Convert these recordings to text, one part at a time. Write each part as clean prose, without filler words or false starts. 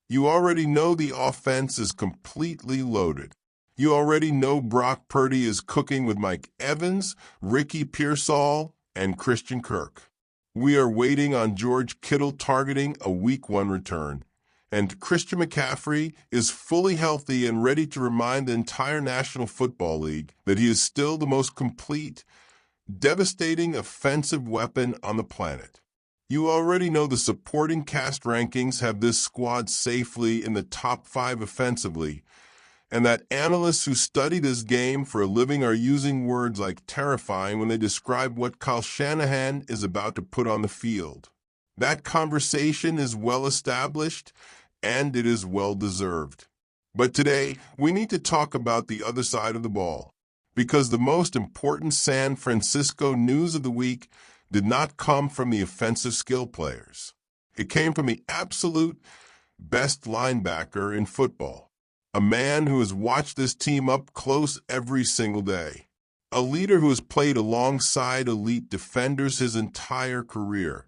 You already know the offense is completely loaded. You already know Brock Purdy is cooking with Mike Evans, Ricky Pearsall, and Christian Kirk. We are waiting on George Kittle targeting a Week 1 return. And Christian McCaffrey is fully healthy and ready to remind the entire National Football League that he is still the most complete, devastating offensive weapon on the planet. You already know the supporting cast rankings have this squad safely in the top 5 offensively, and that analysts who study this game for a living are using words like terrifying when they describe what Kyle Shanahan is about to put on the field. That conversation is well established, and it is well deserved. But today, we need to talk about the other side of the ball, because the most important San Francisco news of the week did not come from the offensive skill players. It came from the absolute best linebacker in football, a man who has watched this team up close every single day, a leader who has played alongside elite defenders his entire career,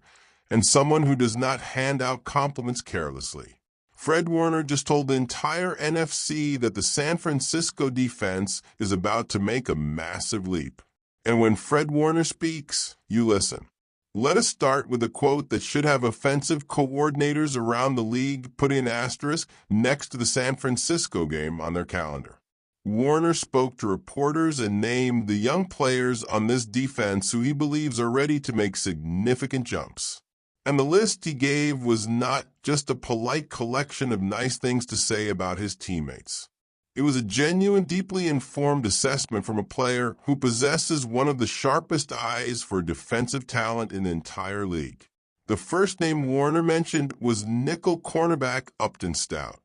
and someone who does not hand out compliments carelessly. Fred Warner just told the entire NFC that the San Francisco defense is about to make a massive leap. And when Fred Warner speaks, you listen. Let us start with a quote that should have offensive coordinators around the league putting an asterisk next to the San Francisco game on their calendar. Warner spoke to reporters and named the young players on this defense who he believes are ready to make significant jumps. And the list he gave was not just a polite collection of nice things to say about his teammates. It was a genuine, deeply informed assessment from a player who possesses one of the sharpest eyes for defensive talent in the entire league. The first name Warner mentioned was nickel cornerback Upton Stout.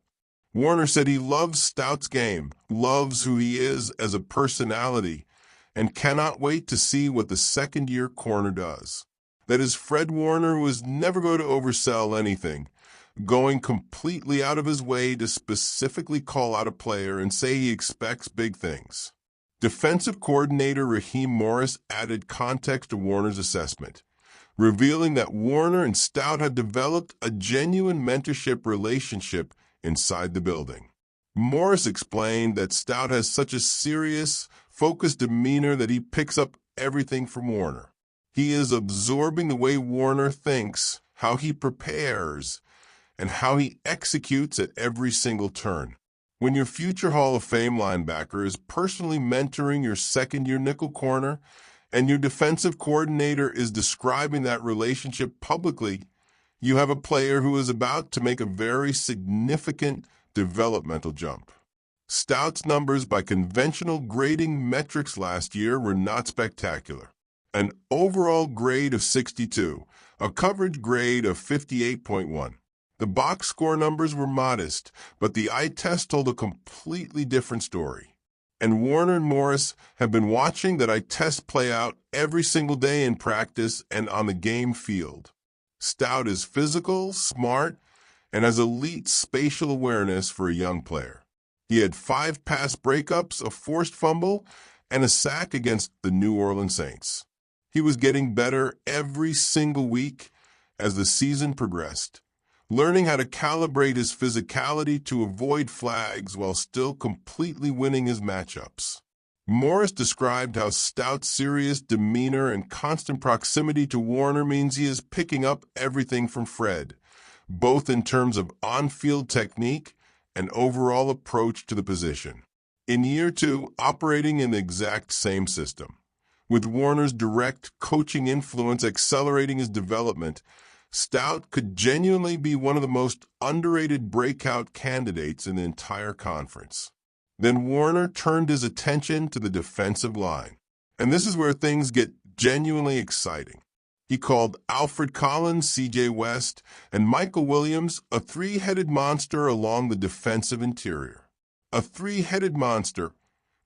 Warner said he loves Stout's game, loves who he is as a personality, and cannot wait to see what the second-year corner does. That is, Fred Warner was never going to oversell anything, going completely out of his way to specifically call out a player and say he expects big things. Defensive coordinator Raheem Morris added context to Warner's assessment, revealing that Warner and Stout had developed a genuine mentorship relationship inside the building. Morris explained that Stout has such a serious, focused demeanor that he picks up everything from Warner. He is absorbing the way Warner thinks, how he prepares, and how he executes at every single turn. When your future Hall of Fame linebacker is personally mentoring your second-year nickel corner, and your defensive coordinator is describing that relationship publicly, you have a player who is about to make a very significant developmental jump. Stout's numbers by conventional grading metrics last year were not spectacular. An overall grade of 62, a coverage grade of 58.1. The box score numbers were modest, but the eye test told a completely different story. And Warner and Morris have been watching that eye test play out every single day in practice and on the game field. Stout is physical, smart, and has elite spatial awareness for a young player. He had 5 pass breakups, a forced fumble, and a sack against the New Orleans Saints. He was getting better every single week as the season progressed, learning how to calibrate his physicality to avoid flags while still completely winning his matchups. Morris described how Stout's serious demeanor and constant proximity to Warner means he is picking up everything from Fred, both in terms of on-field technique and overall approach to the position. In year 2, operating in the exact same system, with Warner's direct coaching influence accelerating his development, Stout could genuinely be one of the most underrated breakout candidates in the entire conference. Then Warner turned his attention to the defensive line. And this is where things get genuinely exciting. He called Alfred Collins, C.J. West, and Michael Williams a three-headed monster along the defensive interior. A three-headed monster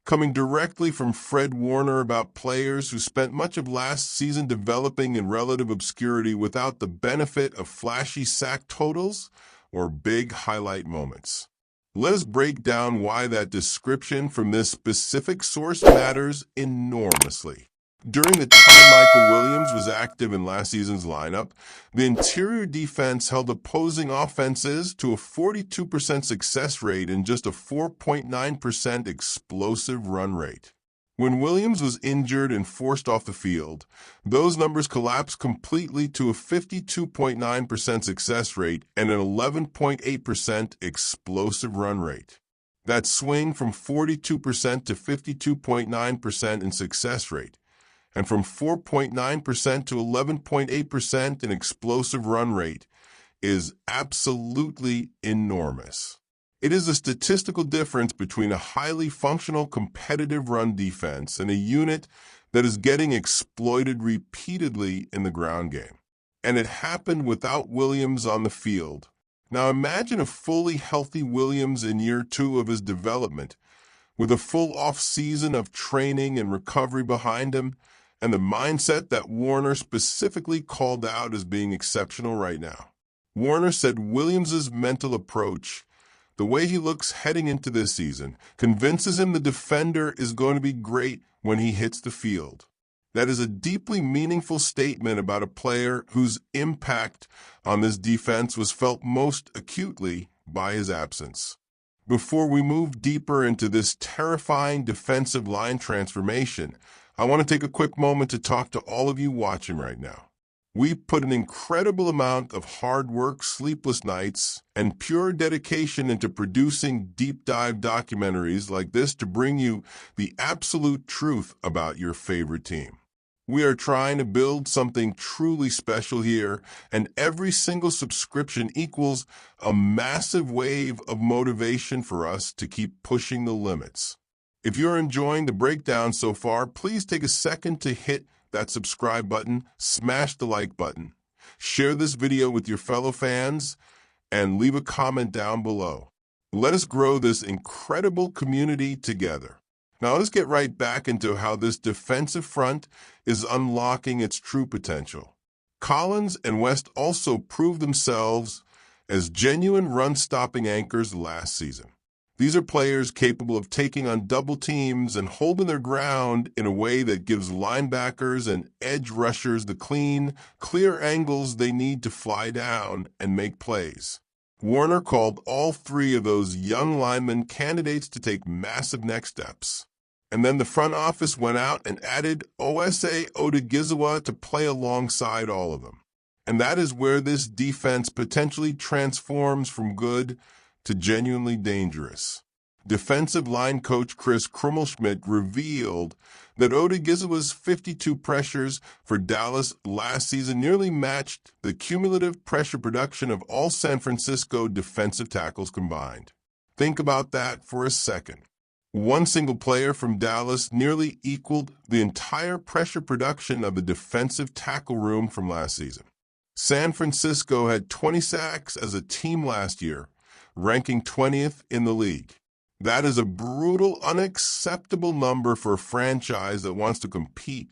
coming directly from Fred Warner about players who spent much of last season developing in relative obscurity without the benefit of flashy sack totals or big highlight moments. Let us break down why that description from this specific source matters enormously. During the time Michael Williams was active in last season's lineup, the interior defense held opposing offenses to a 42% success rate and just a 4.9% explosive run rate. When Williams was injured and forced off the field, those numbers collapsed completely to a 52.9% success rate and an 11.8% explosive run rate. That swing from 42% to 52.9% in success rate, and from 4.9% to 11.8% in explosive run rate, is absolutely enormous. It is a statistical difference between a highly functional competitive run defense and a unit that is getting exploited repeatedly in the ground game. And it happened without Williams on the field. Now imagine a fully healthy Williams in year 2 of his development, with a full off-season of training and recovery behind him, and the mindset that Warner specifically called out as being exceptional right now. Warner said Williams' mental approach, the way he looks heading into this season, convinces him the defender is going to be great when he hits the field. That is a deeply meaningful statement about a player whose impact on this defense was felt most acutely by his absence. Before we move deeper into this terrifying defensive line transformation, I want to take a quick moment to talk to all of you watching right now. We've put an incredible amount of hard work, sleepless nights, and pure dedication into producing deep dive documentaries like this to bring you the absolute truth about your favorite team. We are trying to build something truly special here, and every single subscription equals a massive wave of motivation for us to keep pushing the limits. If you're enjoying the breakdown so far, please take a second to hit that subscribe button, smash the like button, share this video with your fellow fans, and leave a comment down below. Let us grow this incredible community together. Now let's get right back into how this defensive front is unlocking its true potential. Collins and West also proved themselves as genuine run-stopping anchors last season. These are players capable of taking on double teams and holding their ground in a way that gives linebackers and edge rushers the clean, clear angles they need to fly down and make plays. Warner called all 3 of those young linemen candidates to take massive next steps. And then the front office went out and added Osa Odighizuwa to play alongside all of them. And that is where this defense potentially transforms from good to genuinely dangerous. Defensive line coach Chris Krummelschmidt revealed that Odighizuwa's 52 pressures for Dallas last season nearly matched the cumulative pressure production of all San Francisco defensive tackles combined. Think about that for a second. One single player from Dallas nearly equaled the entire pressure production of the defensive tackle room from last season. San Francisco had 20 sacks as a team last year, ranking 20th in the league. That is a brutal, unacceptable number for a franchise that wants to compete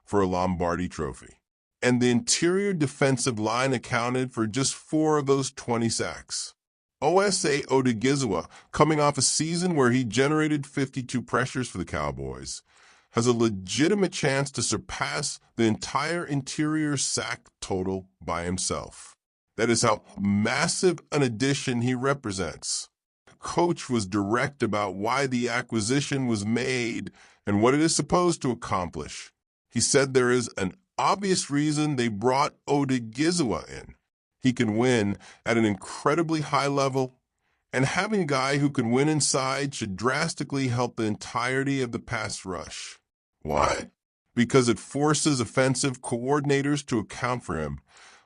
for a Lombardi trophy. And the interior defensive line accounted for just 4 of those 20 sacks. Osa Odighizuwa, coming off a season where he generated 52 pressures for the Cowboys, has a legitimate chance to surpass the entire interior sack total by himself. That is how massive an addition he represents. The coach was direct about why the acquisition was made and what it is supposed to accomplish. He said there is an obvious reason they brought Odighizuwa in. He can win at an incredibly high level, and having a guy who can win inside should drastically help the entirety of the pass rush. Why? Because it forces offensive coordinators to account for him,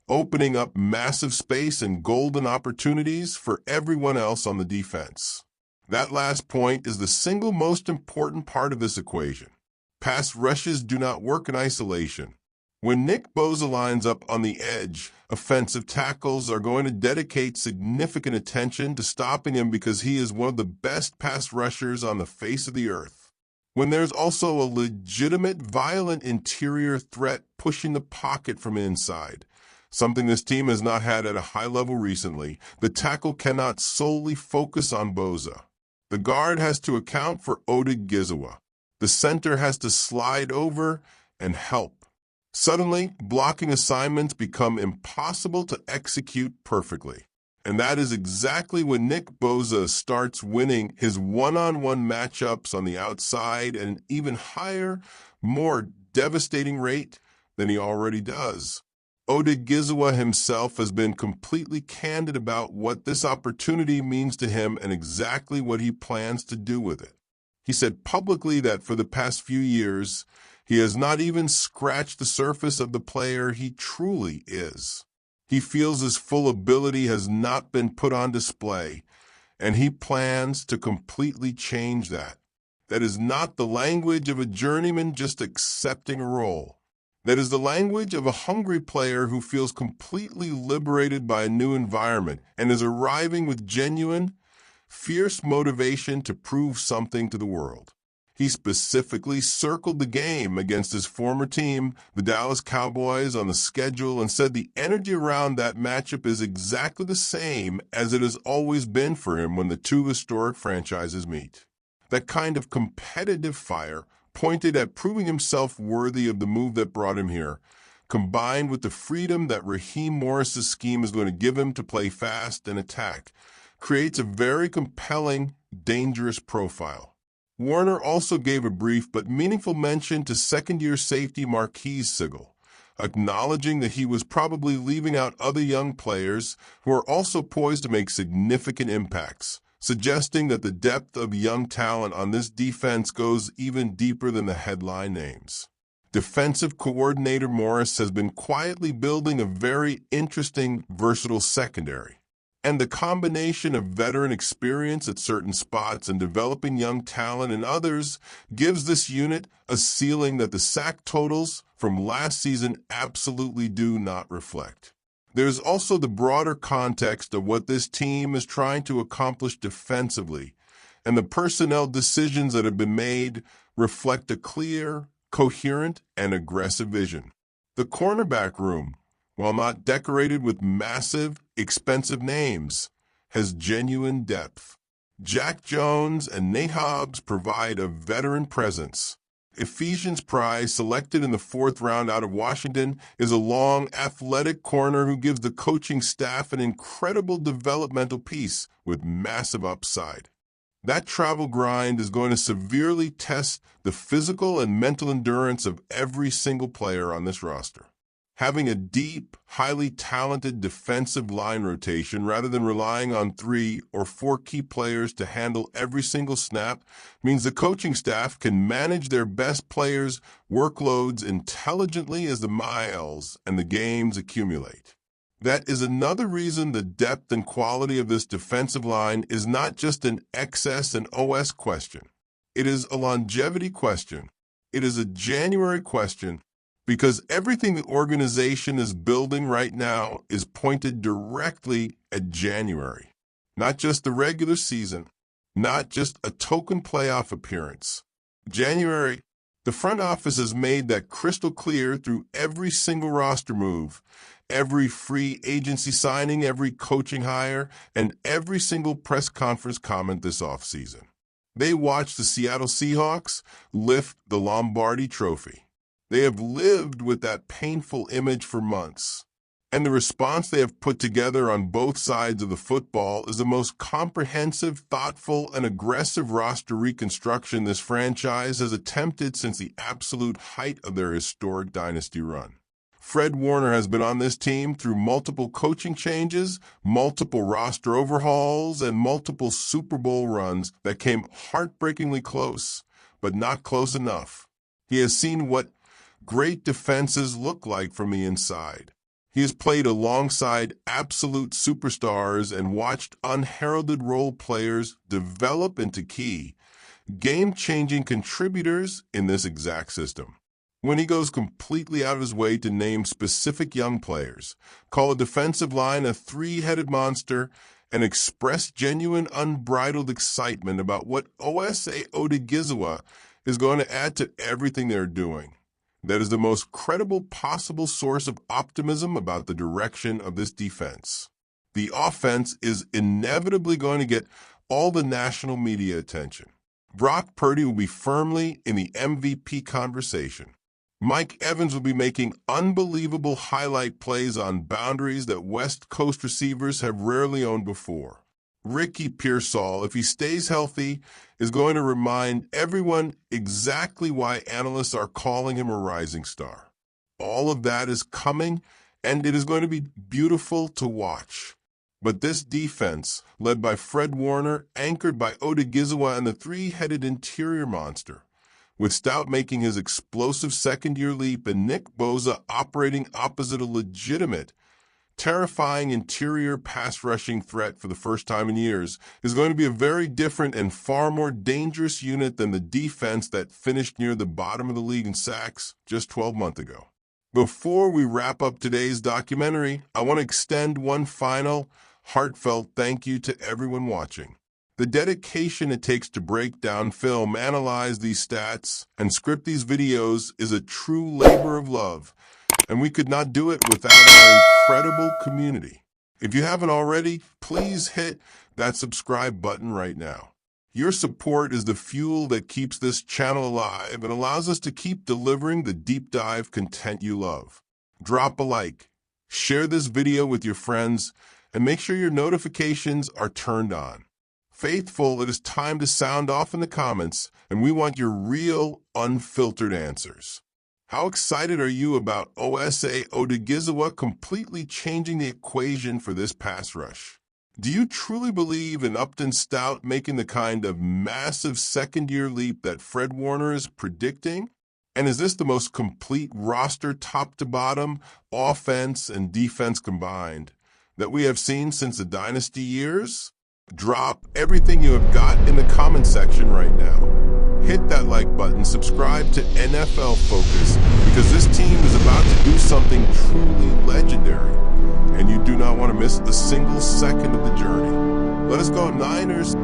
opening up massive space and golden opportunities for everyone else on the defense. That last point is the single most important part of this equation. Pass rushes do not work in isolation. When Nick Bosa lines up on the edge, offensive tackles are going to dedicate significant attention to stopping him because he is one of the best pass rushers on the face of the earth. When there's also a legitimate, violent interior threat pushing the pocket from inside, something this team has not had at a high level recently, the tackle cannot solely focus on Bosa. The guard has to account for Odighizuwa. The center has to slide over, and help. Suddenly, blocking assignments become impossible to execute perfectly. And that is exactly when Nick Bosa starts winning his one-on-one matchups on the outside at an even higher, more devastating rate than he already does. Odigizwa himself has been completely candid about what this opportunity means to him and exactly what he plans to do with it. He said publicly that for the past few years, he has not even scratched the surface of the player he truly is. He feels his full ability has not been put on display, and he plans to completely change that. That is not the language of a journeyman just accepting a role. That is the language of a hungry player who feels completely liberated by a new environment and is arriving with genuine, fierce motivation to prove something to the world. He specifically circled the game against his former team, the Dallas Cowboys, on the schedule and said the energy around that matchup is exactly the same as it has always been for him when the two historic franchises meet. That kind of competitive fire pointed at proving himself worthy of the move that brought him here, combined with the freedom that Raheem Morris's scheme is going to give him to play fast and attack, creates a very compelling, dangerous profile. Warner also gave a brief but meaningful mention to second-year safety Marquise Sigel, acknowledging that he was probably leaving out other young players who are also poised to make significant impacts, suggesting that the depth of young talent on this defense goes even deeper than the headline names. Defensive coordinator Morris has been quietly building a very interesting, versatile secondary. And the combination of veteran experience at certain spots and developing young talent in others gives this unit a ceiling that the sack totals from last season absolutely do not reflect. There's also the broader context of what this team is trying to accomplish defensively, and the personnel decisions that have been made reflect a clear, coherent, and aggressive vision. The cornerback room, while not decorated with massive, expensive names, has genuine depth. Jack Jones and Nate Hobbs provide a veteran presence. Ephesians Prize, selected in the 4th round out of Washington, is a long, athletic corner who gives the coaching staff an incredible developmental piece with massive upside. That travel grind is going to severely test the physical and mental endurance of every single player on this roster. Having a deep, highly talented defensive line rotation rather than relying on 3 or 4 key players to handle every single snap means the coaching staff can manage their best players' workloads intelligently as the miles and the games accumulate. That is another reason the depth and quality of this defensive line is not just an XS and OS question. It is a longevity question. It is a January question, because everything the organization is building right now is pointed directly at January. Not just the regular season, not just a token playoff appearance. January, the front office has made that crystal clear through every single roster move, every free agency signing, every coaching hire, and every single press conference comment this offseason. They watched the Seattle Seahawks lift the Lombardi Trophy. They have lived with that painful image for months, and the response they have put together on both sides of the football is the most comprehensive, thoughtful, and aggressive roster reconstruction this franchise has attempted since the absolute height of their historic dynasty run. Fred Warner has been on this team through multiple coaching changes, multiple roster overhauls, and multiple Super Bowl runs that came heartbreakingly close, but not close enough. He has seen what great defenses look like from the inside. He has played alongside absolute superstars and watched unheralded role players develop into key, game-changing contributors in this exact system. When he goes completely out of his way to name specific young players, call a defensive line a three-headed monster, and express genuine unbridled excitement about what Osa Odigizwa is going to add to everything they're doing, that is the most credible possible source of optimism about the direction of this defense. The offense is inevitably going to get all the national media attention. Brock Purdy will be firmly in the MVP conversation. Mike Evans will be making unbelievable highlight plays on boundaries that West Coast receivers have rarely owned before. Ricky Pearsall, if he stays healthy, is going to remind everyone exactly why analysts are calling him a rising star. All of that is coming, and it is going to be beautiful to watch. But this defense, led by Fred Warner, anchored by Odigizwa and the three-headed interior monster, with Stout making his explosive second-year leap and Nick Bosa operating opposite a legitimate, terrifying interior pass-rushing threat for the first time in years, is going to be a very different and far more dangerous unit than the defense that finished near the bottom of the league in sacks just 12 months ago. Before we wrap up today's documentary, I want to extend one final, heartfelt thank you to everyone watching. The dedication it takes to break down film, analyze these stats, and script these videos is a true labor of love, and we could not do it without our incredible community. If you haven't already, please hit that subscribe button right now. Your support is the fuel that keeps this channel alive and allows us to keep delivering the deep dive content you love. Drop a like, share this video with your friends, and make sure your notifications are turned on. Faithful, it is time to sound off in the comments, and we want your real, unfiltered answers. How excited are you about Osa Odigizwa completely changing the equation for this pass rush? Do you truly believe in Upton Stout making the kind of massive second-year leap that Fred Warner is predicting? And is this the most complete roster top to bottom, offense and defense combined, that we have seen since the dynasty years? Drop everything you have got in the comment section right now. Hit that like button, subscribe to NFL Focus, because this team is about to do something truly legendary, and you do not want to miss a single second of the journey. Let us go, Niners!